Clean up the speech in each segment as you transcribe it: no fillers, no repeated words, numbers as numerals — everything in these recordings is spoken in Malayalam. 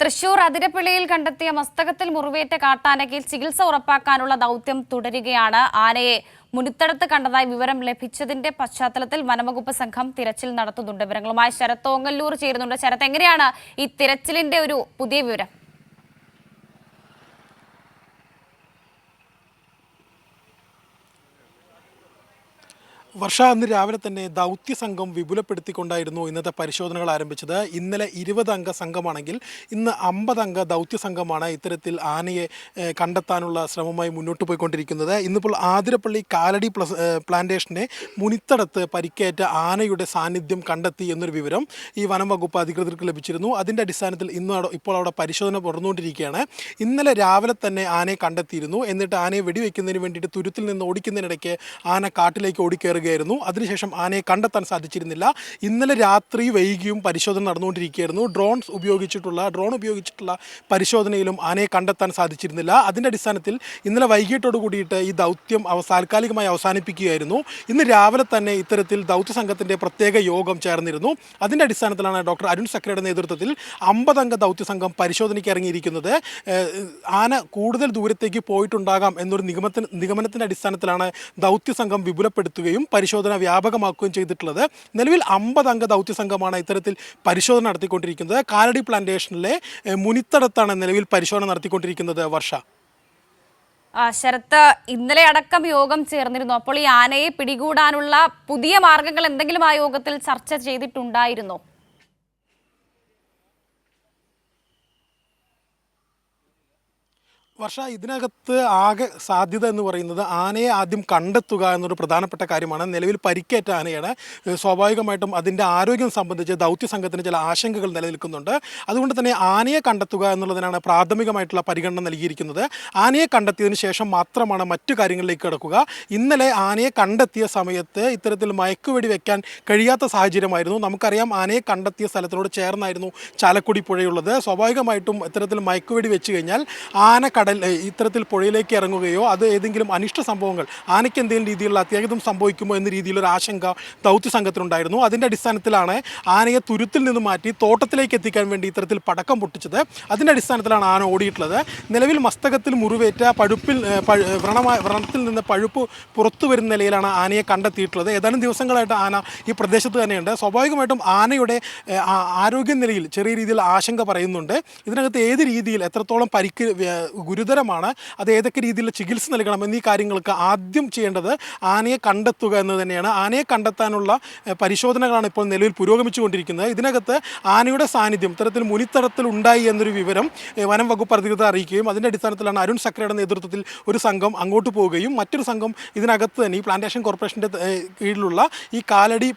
തൃശൂർ അതിരപ്പിള്ളിയിൽ കണ്ടെത്തിയ മസ്തകത്തിൽ മുറിവേറ്റ കാട്ടാനയ്ക്ക് ചികിത്സ ഉറപ്പാക്കാനുള്ള ദൗത്യം തുടരുകയാണ്. ആനയെ മുനിത്തടത്ത് കണ്ടതായി വിവരം ലഭിച്ചതിന്റെ പശ്ചാത്തലത്തിൽ വനംവകുപ്പ് സംഘം തിരച്ചിൽ നടത്തുന്നുണ്ട്. വിവരങ്ങളുമായി ശരത് ഓങ്ങല്ലൂർ ചേരുന്നുണ്ട്. ശരത്, എങ്ങനെയാണ് ഈ തിരച്ചിലിന്റെ ഒരു പുതിയ വിവരം? വർഷ, അന്ന് രാവിലെ തന്നെ ദൗത്യസംഘം വിപുലപ്പെടുത്തിക്കൊണ്ടായിരുന്നു ഇന്നത്തെ പരിശോധനകൾ ആരംഭിച്ചത്. ഇന്നലെ 20 അംഗ സംഘമാണെങ്കിൽ ഇന്ന് 50 അംഗ ദൗത്യസംഘമാണ് ഇത്തരത്തിൽ ആനയെ കണ്ടെത്താനുള്ള ശ്രമമായി മുന്നോട്ട് പോയിക്കൊണ്ടിരിക്കുന്നത്. ഇന്നിപ്പോൾ ആതിരപ്പള്ളി കാലടി പ്ലാന്റേഷനെ മുനിത്തടത്ത് പരിക്കേറ്റ ആനയുടെ സാന്നിധ്യം കണ്ടെത്തി എന്നൊരു വിവരം ഈ വനം വകുപ്പ് അധികൃതർക്ക് ലഭിച്ചിരുന്നു. അതിൻ്റെ അടിസ്ഥാനത്തിൽ ഇപ്പോൾ അവിടെ പരിശോധന തുടർന്നുകൊണ്ടിരിക്കുകയാണ്. ഇന്നലെ രാവിലെ തന്നെ ആനയെ കണ്ടെത്തിയിരുന്നു. എന്നിട്ട് ആനയെ വെടിവെക്കുന്നതിന് വേണ്ടിയിട്ട് തുരുത്തിൽ നിന്ന് ഓടിക്കുന്നതിനിടയ്ക്ക് ആന കാട്ടിലേക്ക് ഓടിക്കയറുക. അതിനുശേഷം ആനയെ കണ്ടെത്താൻ സാധിച്ചിരുന്നില്ല. ഇന്നലെ രാത്രി വൈകിയും പരിശോധന നടന്നുകൊണ്ടിരിക്കുകയായിരുന്നു. ഡ്രോൺ ഉപയോഗിച്ചിട്ടുള്ള പരിശോധനയിലും ആനയെ കണ്ടെത്താൻ സാധിച്ചിരുന്നില്ല. അതിൻ്റെ അടിസ്ഥാനത്തിൽ ഇന്നലെ വൈകിട്ടോട് കൂടിയിട്ട് ഈ ദൗത്യം താൽക്കാലികമായി അവസാനിപ്പിക്കുകയായിരുന്നു. ഇന്ന് രാവിലെ തന്നെ ഇത്തരത്തിൽ ദൗത്യസംഘത്തിൻ്റെ പ്രത്യേക യോഗം ചേർന്നിരുന്നു. അതിൻ്റെ അടിസ്ഥാനത്തിലാണ് ഡോക്ടർ അരുൺ സക്രയുടെ നേതൃത്വത്തിൽ 50 അംഗ ദൗത്യസംഘം പരിശോധനയ്ക്ക് ഇറങ്ങിയിരിക്കുന്നത്. ആന കൂടുതൽ ദൂരത്തേക്ക് പോയിട്ടുണ്ടാകാം എന്നൊരു നിഗമനത്തിൻ്റെ അടിസ്ഥാനത്തിലാണ് ദൗത്യസംഘം വിപുലപ്പെടുത്തുകയും പരിശോധന വ്യാപകമാക്കുകയും ചെയ്തിട്ടുള്ളത്. നിലവിൽ 50 അംഗ ദൗത്യസംഘമാണ് ഇത്തരത്തിൽ പരിശോധന നടത്തിക്കൊണ്ടിരിക്കുന്നത്. കാലടി പ്ലാന്റേഷനിലെ മുനിത്തടത്താണ് നിലവിൽ പരിശോധന നടത്തിക്കൊണ്ടിരിക്കുന്നത്. വർഷ, ശരത്ത്, ഇന്നലെ അടക്കം യോഗം ചേർന്നിരുന്നു. അപ്പോൾ ഈ ആനയെ പിടികൂടാനുള്ള പുതിയ മാർഗങ്ങൾ എന്തെങ്കിലും ആ യോഗത്തിൽ ചർച്ച ചെയ്തിട്ടുണ്ടായിരുന്നോ? വർഷ, ഇതിനകത്ത് ആകെ സാധ്യത എന്ന് പറയുന്നത് ആനയെ ആദ്യം കണ്ടെത്തുക എന്നൊരു പ്രധാനപ്പെട്ട കാര്യമാണ്. നിലവിൽ പരിക്കേറ്റ ആനയാണ്. സ്വാഭാവികമായിട്ടും അതിൻ്റെ ആരോഗ്യം സംബന്ധിച്ച് ദൗത്യസംഘത്തിന് ചില ആശങ്കകൾ നിലനിൽക്കുന്നുണ്ട്. അതുകൊണ്ട് തന്നെ ആനയെ കണ്ടെത്തുക എന്നുള്ളതിനാണ് പ്രാഥമികമായിട്ടുള്ള പരിഗണന നൽകിയിരിക്കുന്നത്. ആനയെ കണ്ടെത്തിയതിന് ശേഷം മാത്രമാണ് മറ്റു കാര്യങ്ങളിലേക്ക് കിടക്കുക. ഇന്നലെ ആനയെ കണ്ടെത്തിയ സമയത്ത് ഇത്തരത്തിൽ മയക്കുവെടി വെക്കാൻ കഴിയാത്ത സാഹചര്യമായിരുന്നു. നമുക്കറിയാം, ആനയെ കണ്ടെത്തിയ സ്ഥലത്തിനോട് ചേർന്നായിരുന്നു ചാലക്കുടി പുഴയുള്ളത്. സ്വാഭാവികമായിട്ടും ഇത്തരത്തിൽ മയക്കുവെടി വെച്ച് കഴിഞ്ഞാൽ ആന ഇത്തരത്തിൽ പുഴയിലേക്ക് ഇറങ്ങുകയോ അത് ഏതെങ്കിലും അനിഷ്ട സംഭവങ്ങൾ, ആനയ്ക്ക് എന്തെങ്കിലും രീതിയിലുള്ള അത്യാഹിതം സംഭവിക്കുമോ എന്ന രീതിയിലൊരു ആശങ്ക ദൗത്യസംഘത്തിനുണ്ടായിരുന്നു. അതിൻ്റെ അടിസ്ഥാനത്തിലാണ് ആനയെ തുരുത്തിൽ നിന്ന് മാറ്റി തോട്ടത്തിലേക്ക് എത്തിക്കാൻ വേണ്ടി ഇത്തരത്തിൽ പടക്കം പൊട്ടിച്ചത്. അതിൻ്റെ അടിസ്ഥാനത്തിലാണ് ആന ഓടിയിട്ടുള്ളത്. നിലവിൽ മസ്തകത്തിൽ മുറിവേറ്റ വ്രണത്തിൽ നിന്ന് പഴുപ്പ് പുറത്തു വരുന്ന നിലയിലാണ് ആനയെ കണ്ടെത്തിയിട്ടുള്ളത്. ഏതാനും ദിവസങ്ങളായിട്ട് ആന ഈ പ്രദേശത്ത് തന്നെയുണ്ട്. സ്വാഭാവികമായിട്ടും ആനയുടെ ആരോഗ്യനിലയിൽ ചെറിയ രീതിയിൽ ആശങ്ക പറയുന്നുണ്ട്. ഇതിനകത്ത് ഏത് രീതിയിൽ എത്രത്തോളം പരിക്ക് ഗുരുതരമാണ്, അത് ഏതൊക്കെ രീതിയിലുള്ള ചികിത്സ നൽകണം എന്നീ കാര്യങ്ങൾക്ക് ആദ്യം ചെയ്യേണ്ടത് ആനയെ കണ്ടെത്തുക എന്ന് തന്നെയാണ്. ആനയെ കണ്ടെത്താനുള്ള പരിശോധനകളാണ് ഇപ്പോൾ നിലവിൽ പുരോഗമിച്ചുകൊണ്ടിരിക്കുന്നത്. ഇതിനകത്ത് ആനയുടെ സാന്നിധ്യം ഇത്തരത്തിൽ മുനിത്തടത്തിൽ ഉണ്ടായി എന്നൊരു വിവരം വനം വകുപ്പ് അധികൃതർ അറിയിക്കുകയും അതിൻ്റെ അടിസ്ഥാനത്തിലാണ് അരുൺ സക്രയുടെ നേതൃത്വത്തിൽ ഒരു സംഘം അങ്ങോട്ട് പോവുകയും മറ്റൊരു സംഘം ഇതിനകത്ത് തന്നെ ഈ പ്ലാന്റേഷൻ കോർപ്പറേഷൻ്റെ കീഴിലുള്ള ഈ കാലടി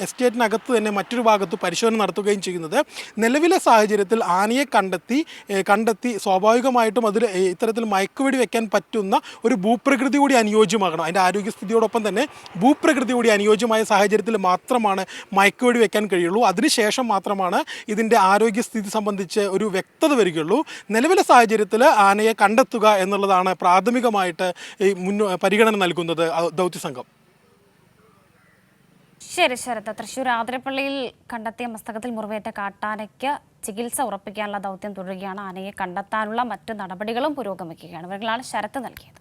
എസ്റ്റേറ്റിനകത്ത് തന്നെ മറ്റൊരു ഭാഗത്ത് പരിശോധന നടത്തുകയും ചെയ്യുന്നത്. നിലവിലെ സാഹചര്യത്തിൽ ആനയെ കണ്ടെത്തി സ്വാഭാവികമായിട്ടും അതിൽ ഇത്തരത്തിൽ മയക്കുവെടി വെക്കാൻ പറ്റുന്ന ഒരു ഭൂപ്രകൃതി കൂടി അനുയോജ്യമാകണം. അതിൻ്റെ ആരോഗ്യസ്ഥിതിയോടൊപ്പം തന്നെ ഭൂപ്രകൃതി കൂടി അനുയോജ്യമായ സാഹചര്യത്തിൽ മാത്രമാണ് മയക്കുവെടി വെക്കാൻ കഴിയുള്ളൂ. അതിനുശേഷം മാത്രമാണ് ഇതിൻ്റെ ആരോഗ്യസ്ഥിതി സംബന്ധിച്ച് ഒരു വ്യക്തത വരികയുള്ളൂ. നിലവിലെ സാഹചര്യത്തിൽ ആനയെ കണ്ടെത്തുക എന്നുള്ളതാണ് പ്രാഥമികമായിട്ട് ഈ പരിഗണന നൽകുന്നത് ദൗത്യസംഘം. ശരി ശരത്ത്, തൃശൂർ ആതിരപ്പള്ളിയിൽ കണ്ടെത്തിയ മസ്തകത്തിൽ മുറിവേറ്റ കാട്ടാനയ്ക്ക് ചികിത്സ ഉറപ്പിക്കാനുള്ള ദൗത്യം തുടരുകയാണ്. ആനയെ കണ്ടെത്താനുള്ള മറ്റു നടപടികളും പുരോഗമിക്കുകയാണ്. ഇവர்களാണ് ശരത്ത് നൽകിയത്.